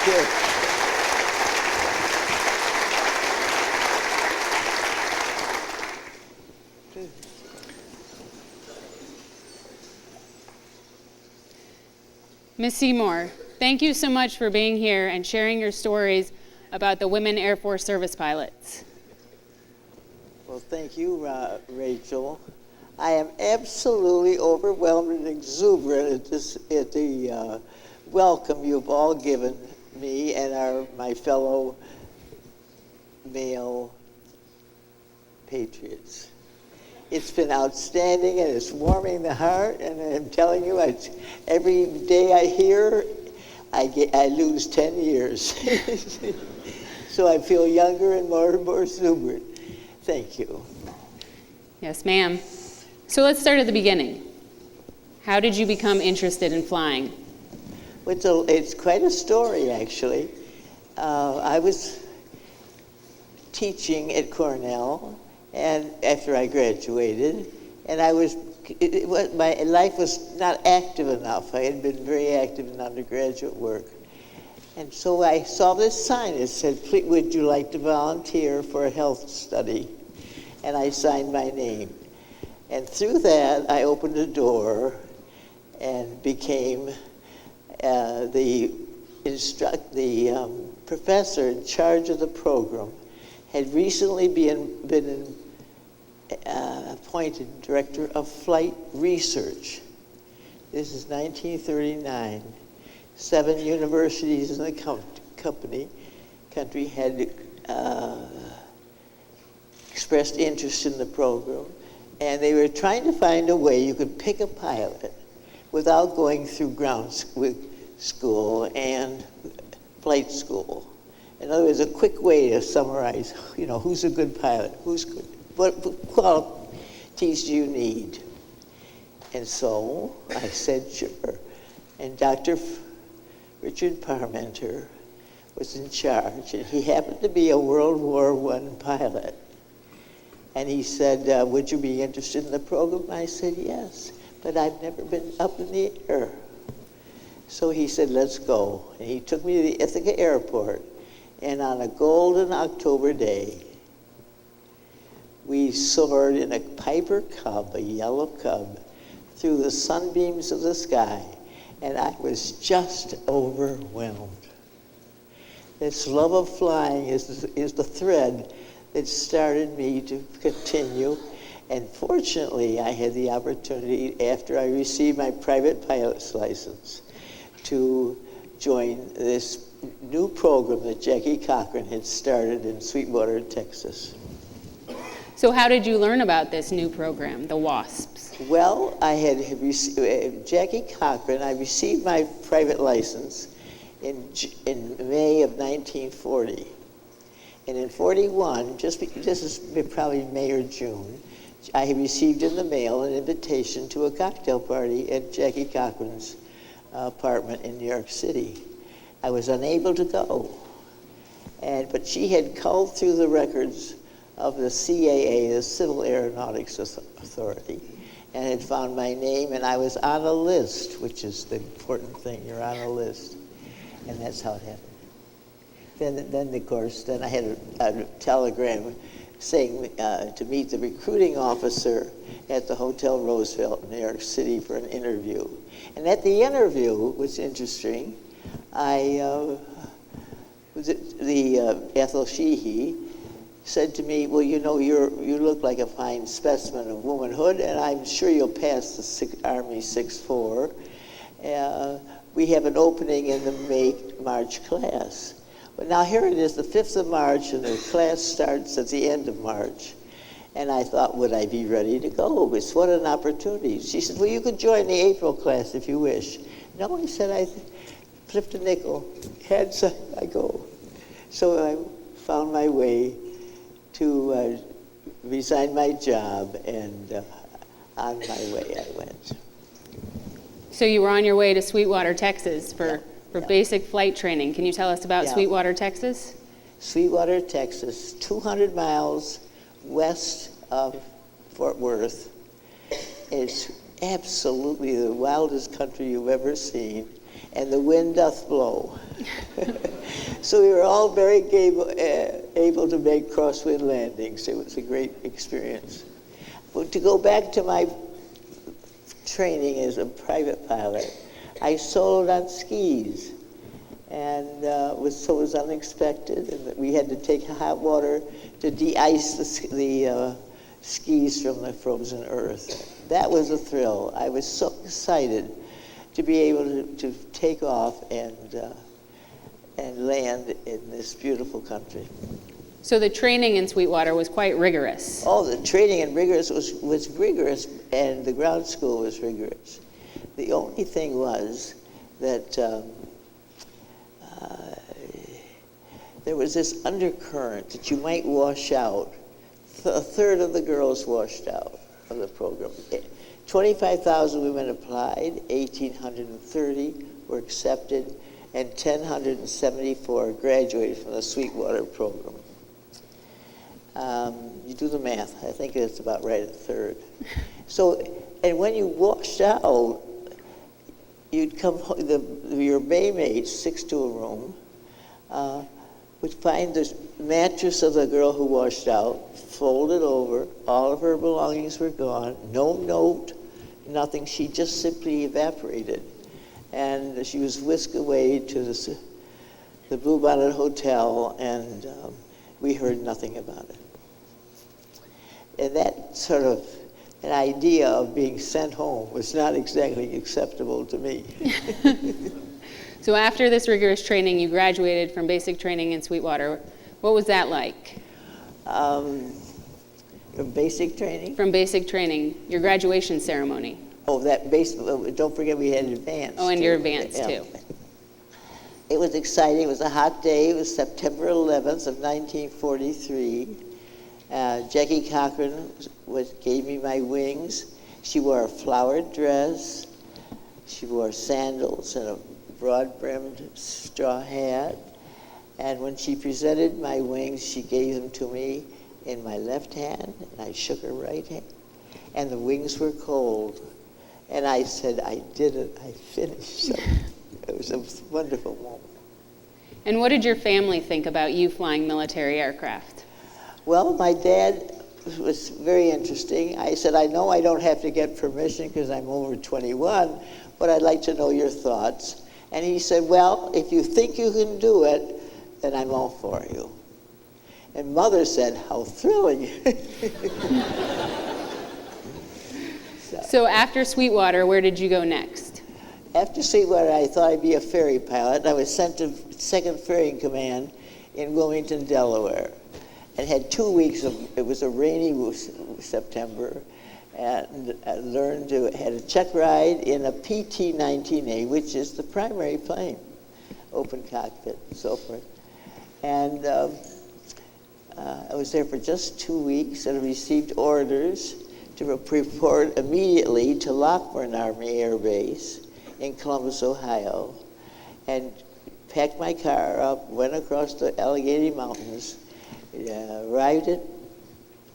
Good. Ms. Seymour, thank you so much for being here and sharing your stories about the Women Air Force Service Pilots. Well, thank you, Rachel. I am absolutely overwhelmed and exuberant at the welcome you've all given me and my fellow male patriots. It's been outstanding, and it's warming the heart, and I'm telling you, every day I hear, I lose 10 years. So I feel younger and more exuberant. Thank you. Yes, ma'am. So let's start at the beginning. How did you become interested in flying? It's quite a story, actually. I was teaching at Cornell, and after I graduated, and my life was not active enough. I had been very active in undergraduate work. And so I saw this sign. It said, "Would you like to volunteer for a health study?" And I signed my name. And through that, I opened a door and became the professor in charge of the program. Had recently been appointed director of flight research. This is 1939. 7 universities in the country had expressed interest in the program, and they were trying to find a way you could pick a pilot without going through ground school and flight school. In other words, a quick way to summarize, who's a good pilot, what qualities do you need? And so I said, sure. And Dr. Richard Parmenter was in charge, and he happened to be a World War I pilot. And he said, would you be interested in the program? I said, yes, but I've never been up in the air. So he said, let's go. And he took me to the Ithaca airport, and on a golden October day, we soared in a Piper Cub, a yellow Cub, through the sunbeams of the sky, and I was just overwhelmed. This love of flying is the thread that started me to continue, and fortunately, I had the opportunity, after I received my private pilot's license, to join this new program that Jackie Cochran had started in Sweetwater, Texas. So how did you learn about this new program, the WASPs? Well, I had received, Jackie Cochran, I received my private license in May of 1940. And in 41, this is probably May or June, I had received in the mail an invitation to a cocktail party at Jackie Cochran's apartment in New York City. I was unable to go, but she had culled through the records of the CAA, the Civil Aeronautics Authority, and had found my name, and I was on a list, which is the important thing. You're on a list, and that's how it happened. Then of course, I had a telegram saying to meet the recruiting officer at the Hotel Roosevelt in New York City for an interview. And at the interview, was interesting, Ethel Sheehy said to me, well, you look like a fine specimen of womanhood, and I'm sure you'll pass the Army 6-4. We have an opening in the March class. But now here it is, the 5th of March, and the class starts at the end of March. And I thought, would I be ready to go? What an opportunity. She said, well, you could join the April class if you wish. No, I said, I flipped a nickel. Heads, I go. So I found my way to resign my job, and on my way I went. So you were on your way to Sweetwater, Texas for basic flight training. Can you tell us about Sweetwater, Texas? Sweetwater, Texas, 200 miles west of Fort Worth. It's absolutely the wildest country you've ever seen. and the wind doth blow. So we were all very able to make crosswind landings. It was a great experience. But to go back to my training as a private pilot, I soloed on skis, and it was unexpected. And we had to take hot water to de-ice the skis from the frozen earth. That was a thrill. I was so excited to be able to take off and land in this beautiful country. So the training in Sweetwater was quite rigorous. Oh, the training in rigorous was rigorous, and the ground school was rigorous. The only thing was that there was this undercurrent that you might wash out. A third of the girls washed out of the program. 25,000 women applied, 1,830 were accepted, and 1,074 graduated from the Sweetwater program. You do the math. I think it's about right, a third. So, and when you washed out, you'd come home, your baymates, 6 to a room, would find the mattress of the girl who washed out, folded over, all of her belongings were gone, no note, nothing. She just simply evaporated. And she was whisked away to the Blue Bonnet Hotel, and we heard nothing about it. And that sort of an idea of being sent home was not exactly acceptable to me. So after this rigorous training, you graduated from basic training in Sweetwater. What was that like? From basic training? From basic training, your graduation ceremony. Oh, that basic, don't forget we had advanced. Oh, and your advanced too. It was exciting. It was a hot day. It was September 11th of 1943. Jackie Cochran gave me my wings. She wore a flowered dress. She wore sandals and a broad-brimmed straw hat. And when she presented my wings, she gave them to me in my left hand, and I shook her right hand. And the wings were cold. And I said, I did it. I finished. So it was a wonderful moment. And what did your family think about you flying military aircraft? Well, my dad was very interesting. I said, I know I don't have to get permission because I'm over 21, but I'd like to know your thoughts. And he said, well, if you think you can do it, then I'm all for you. And Mother said, how thrilling. So after Sweetwater, where did you go next? After Sweetwater, I thought I'd be a ferry pilot. I was sent to 2nd Ferrying Command in Wilmington, Delaware. And had 2 weeks it was a rainy September, and I had a check ride in a PT-19A, which is the primary plane, open cockpit and so forth. And I was there for just 2 weeks and received orders to report immediately to Lockburn Army Air Base in Columbus, Ohio, and packed my car up, went across the Allegheny Mountains, arrived at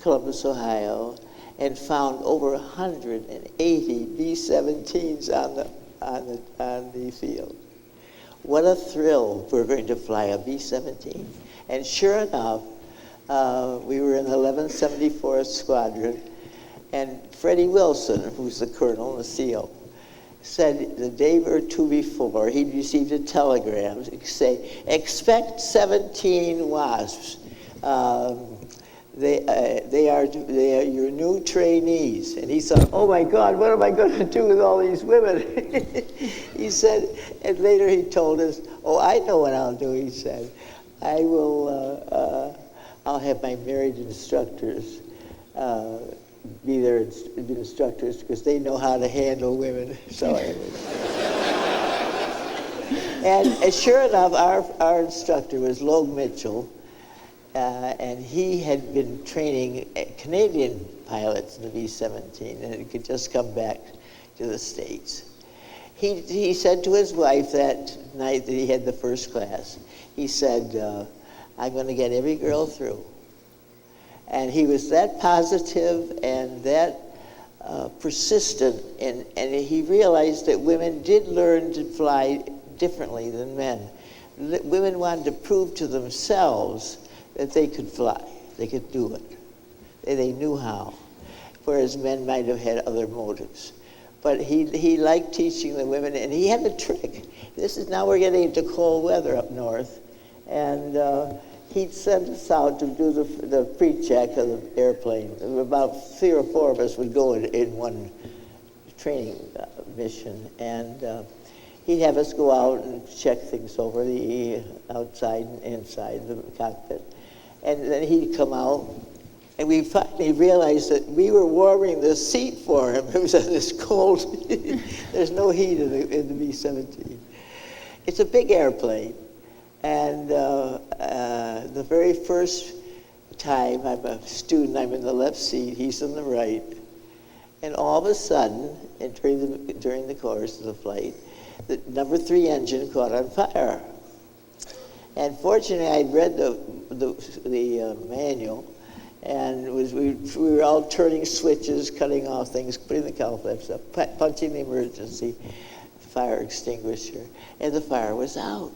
Columbus, Ohio, and found over 180 B-17s on the field. What a thrill, we're going to fly a B-17. And sure enough, we were in the 1174th Squadron, and Freddie Wilson, who's the colonel, the SEAL, said the day or two before he'd received a telegram say, expect 17 WASPs. They are your new trainees. And he thought, oh my God, what am I going to do with all these women? He said, and later he told us, oh, I know what I'll do, he said. I'll have my married instructors be their instructors because they know how to handle women. So and sure enough, our instructor was Logue Mitchell, and he had been training Canadian pilots in the B-17, and he could just come back to the States. He said to his wife that night that he had the first class, he said, I'm going to get every girl through. And he was that positive and that persistent, and he realized that women did learn to fly differently than men. Women wanted to prove to themselves that they could fly, they could do it. They knew how, whereas men might have had other motives. But he liked teaching the women, and he had a trick. Now we're getting into cold weather up north, and he'd send us out to do the pre-check of the airplane. About 3 or 4 of us would go in one training mission, and he'd have us go out and check things over, the outside and inside the cockpit. And then he'd come out, and we finally realized that we were warming the seat for him. It was on this cold, there's no heat in the B-17. It's a big airplane, and the very first time I'm a student, I'm in the left seat, he's in the right, and all of a sudden, and during the course of the flight, the number 3 engine caught on fire. And fortunately, I'd read the manual, and we were all turning switches, cutting off things, putting the cowl flaps up, punching the emergency fire extinguisher, and the fire was out.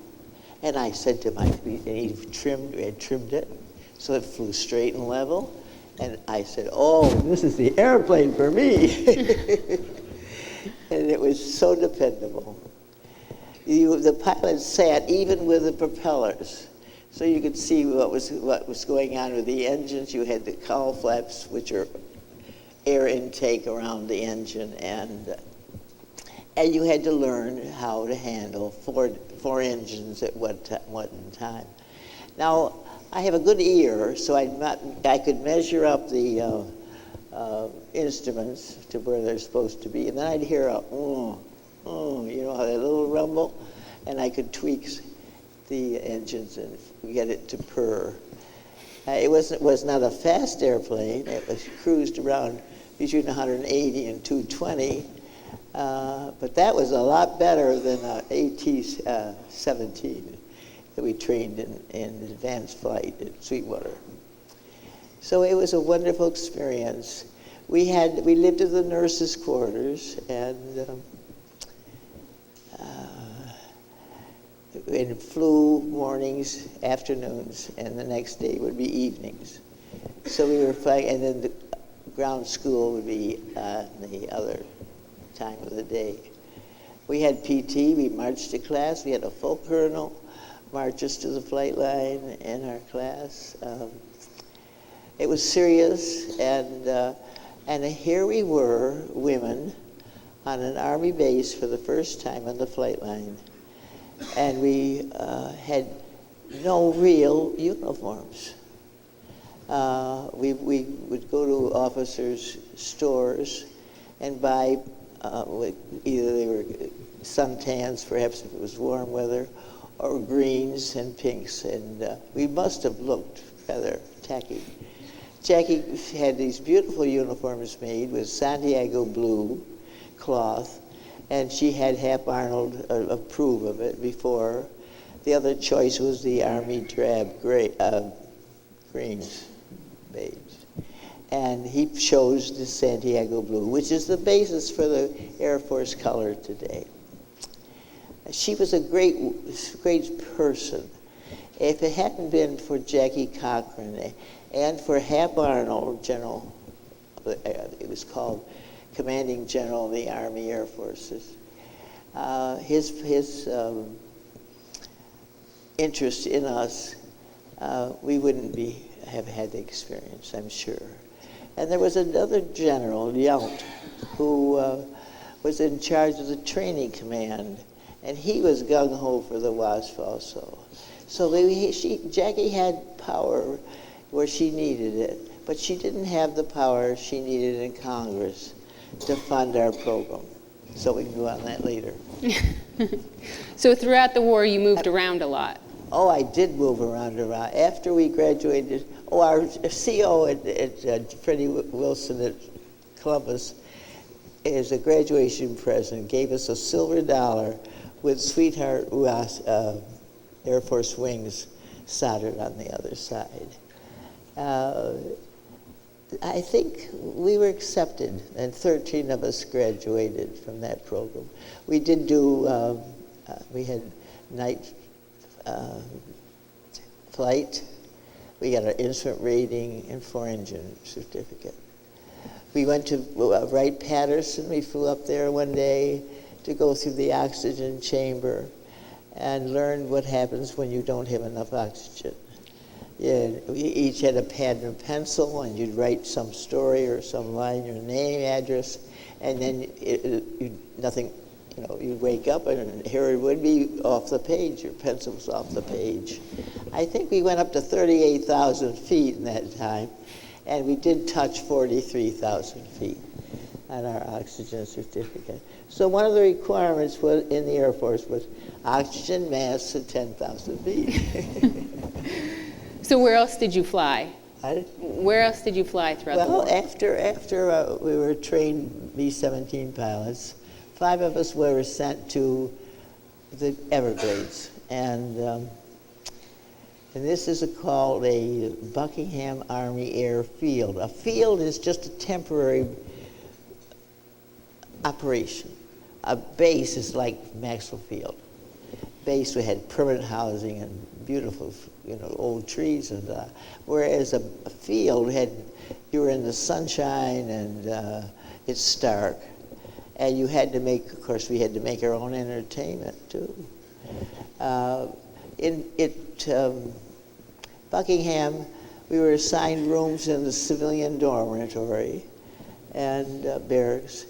And I said to my, we had trimmed it, so it flew straight and level. And I said, oh, this is the airplane for me. And it was so dependable. The pilots sat even with the propellers, so you could see what was going on with the engines. You had the cowl flaps, which are air intake around the engine, and you had to learn how to handle four engines at one time. Now, I have a good ear, so I could measure up the instruments to where they're supposed to be, and then I'd hear a you know, that little rumble, and I could tweak the engines and get it to purr. It was not a fast airplane. It was cruised around between 180 and 220, but that was a lot better than an AT-17 that we trained in advanced flight at Sweetwater. So it was a wonderful experience. We lived in the nurses' quarters, and flew mornings, afternoons, and the next day would be evenings. So we were flying, and then the ground school would be the other time of the day. We had PT, we marched to class, we had a full colonel march us to the flight line in our class. It was serious, and here we were, women, on an Army base for the first time on the flight line. And we had no real uniforms. We would go to officers' stores and buy, either they were suntans, perhaps if it was warm weather, or greens and pinks, and we must have looked rather tacky. Jackie had these beautiful uniforms made with Santiago blue cloth, and she had Hap Arnold approve of it before. The other choice was the Army drab greens, beige. And he chose the Santiago blue, which is the basis for the Air Force color today. She was a great person. If it hadn't been for Jackie Cochran and for Hap Arnold, General, it was called Commanding General of the Army Air Forces, his interest in us, we wouldn't have had the experience, I'm sure. And there was another general, Yount, who was in charge of the training command, and he was gung-ho for the WASP also. So Jackie had power where she needed it, but she didn't have the power she needed in Congress to fund our program. So we can go on that later. So throughout the war, you moved around a lot. Oh, I did move around a lot. After we graduated, our CO at Freddie Wilson at Columbus, as a graduation present, gave us a silver dollar with Sweetheart Air Force wings soldered on the other side. I think we were accepted, and 13 of us graduated from that program. We did do We had night flight. We got our instrument rating and 4-engine certificate. We went to Wright-Patterson. We flew up there one day to go through the oxygen chamber and learn what happens when you don't have enough oxygen. Yeah, we each had a pad and a pencil, and you'd write some story or some line, your name, address, and then you'd wake up and here it would be off the page. Your pencil was off the page. I think we went up to 38,000 feet in that time, and we did touch 43,000 feet on our oxygen certificate. So one of the requirements in the Air Force was oxygen mask at 10,000 feet. So where else did you fly? What? Where else did you fly throughout the war? Well, after we were trained B-17 pilots, 5 of us were sent to the Everglades, and this is called a Buckingham Army Airfield. A field is just a temporary operation. A base is like Maxwell Field. Base, we had permanent housing and beautiful, old trees, and whereas a field you were in the sunshine and it's stark, and you had to of course, we had to make our own entertainment too. In Buckingham, we were assigned rooms in the civilian dormitory and barracks,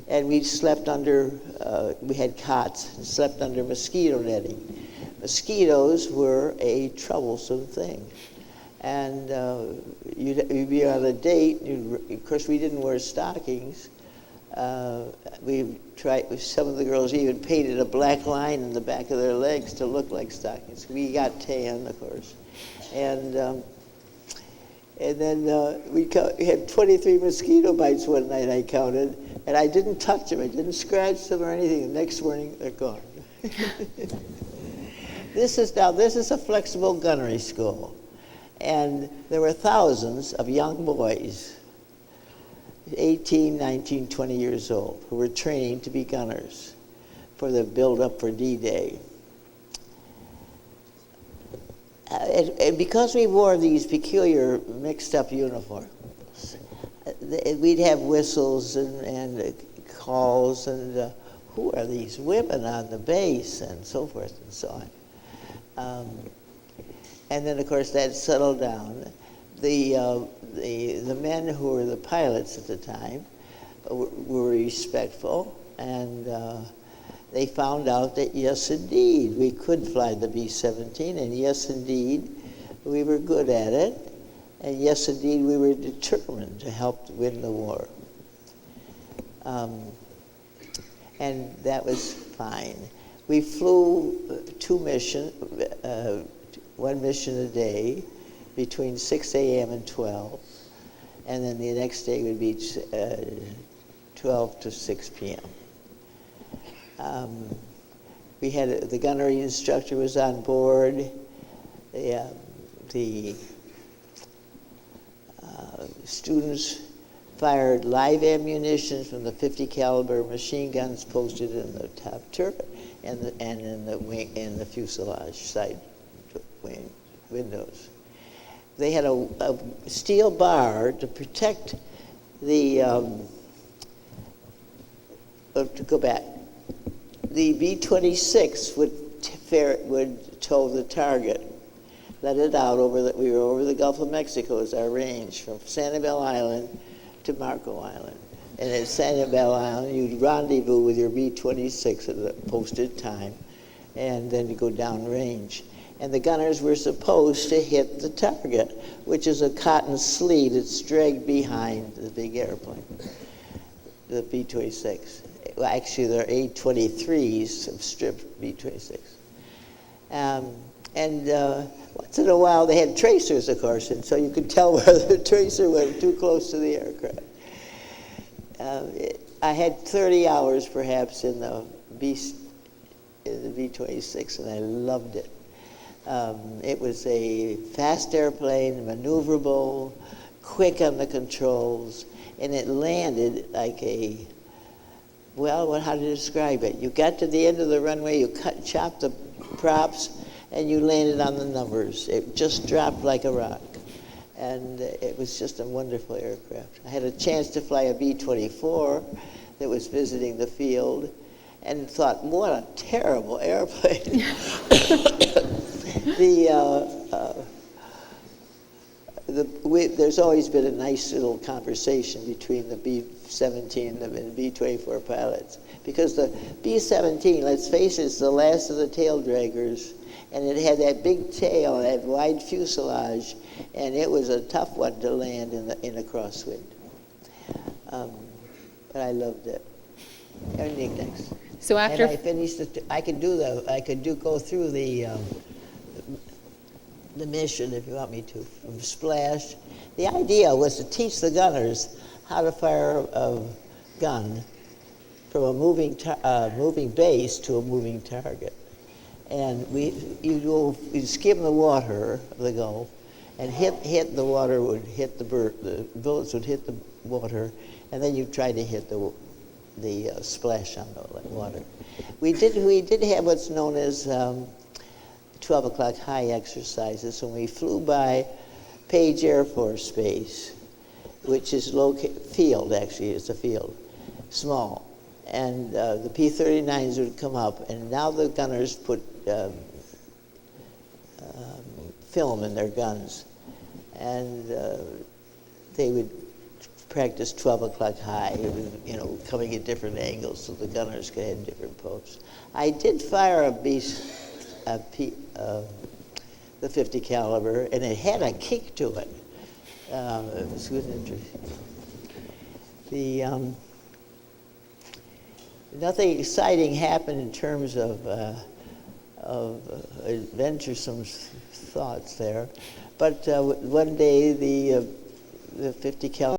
and we slept under, we had cots and slept under mosquito netting. Mosquitoes were a troublesome thing. And you'd be on a date, of course we didn't wear stockings. Some of the girls even painted a black line in the back of their legs to look like stockings. We got tan, of course. And then we had 23 mosquito bites one night, I counted, and I didn't touch them. I didn't scratch them or anything. The next morning, they're gone. This is a flexible gunnery school, and there were thousands of young boys, 18, 19, 20 years old, who were training to be gunners for the build-up for D-Day. And because we wore these peculiar mixed-up uniforms, we'd have whistles and calls and who are these women on the base and so forth and so on. And then, of course, that settled down. The men who were the pilots at the time were respectful, and they found out that, yes, indeed, we could fly the B-17, and yes, indeed, we were good at it, and yes, indeed, we were determined to help win the war. And that was fine. We flew one mission a day between 6 a.m. and 12, and then the next day would be 12 to 6 p.m. We had the gunnery instructor was on board. The students fired live ammunition from the 50 caliber machine guns posted in the top turret and in the wing, in the fuselage side wing windows. They had a steel bar to protect the. To go back, the B-26 would tow the target, let it out we were over the Gulf of Mexico as our range from Sanibel Island to Marco Island. And at Sanibel Island, you'd rendezvous with your B-26 at the posted time, and then you go downrange. And the gunners were supposed to hit the target, which is a cotton sleeve that's dragged behind the big airplane, the B-26. Well, actually, they're A-23s, stripped B-26. Once in a while, they had tracers, of course, and so you could tell whether the tracer went too close to the aircraft. I had 30 hours, perhaps, in the B-26, and I loved it. It was a fast airplane, maneuverable, quick on the controls, and it landed like a well, how to describe it? You got to the end of the runway, you chopped the props, and you landed on the numbers. It just dropped like a rock. And it was just a wonderful aircraft. I had a chance to fly a B-24 that was visiting the field, and thought, what a terrible airplane. There's always been a nice little conversation between the B-17 and B-24 pilots, because the B-17, let's face it, is the last of the tail draggers, and it had that big tail, that wide fuselage, and it was a tough one to land in a crosswind. But I loved it. Nick, next. So after and I finished it. I could go through the mission if you want me to, from splash. The idea was to teach the gunners how to fire a gun from a moving base to a moving target. And you'd skim the water of the Gulf, and hit the water would hit the bullets would hit the water, and then you try to hit the splash on the water. We did have what's known as 12 o'clock high exercises when we flew by Page Air Force Base, which is field, actually, it's a field, small. And the P-39s would come up, and now the gunners put film in their guns. And they would practice 12 o'clock high, coming at different angles so the gunners could have different pokes. I did fire the 50 caliber, and it had a kick to it. It was good and interesting. Nothing exciting happened in terms of adventuresome thoughts there, but one day the 50 caliber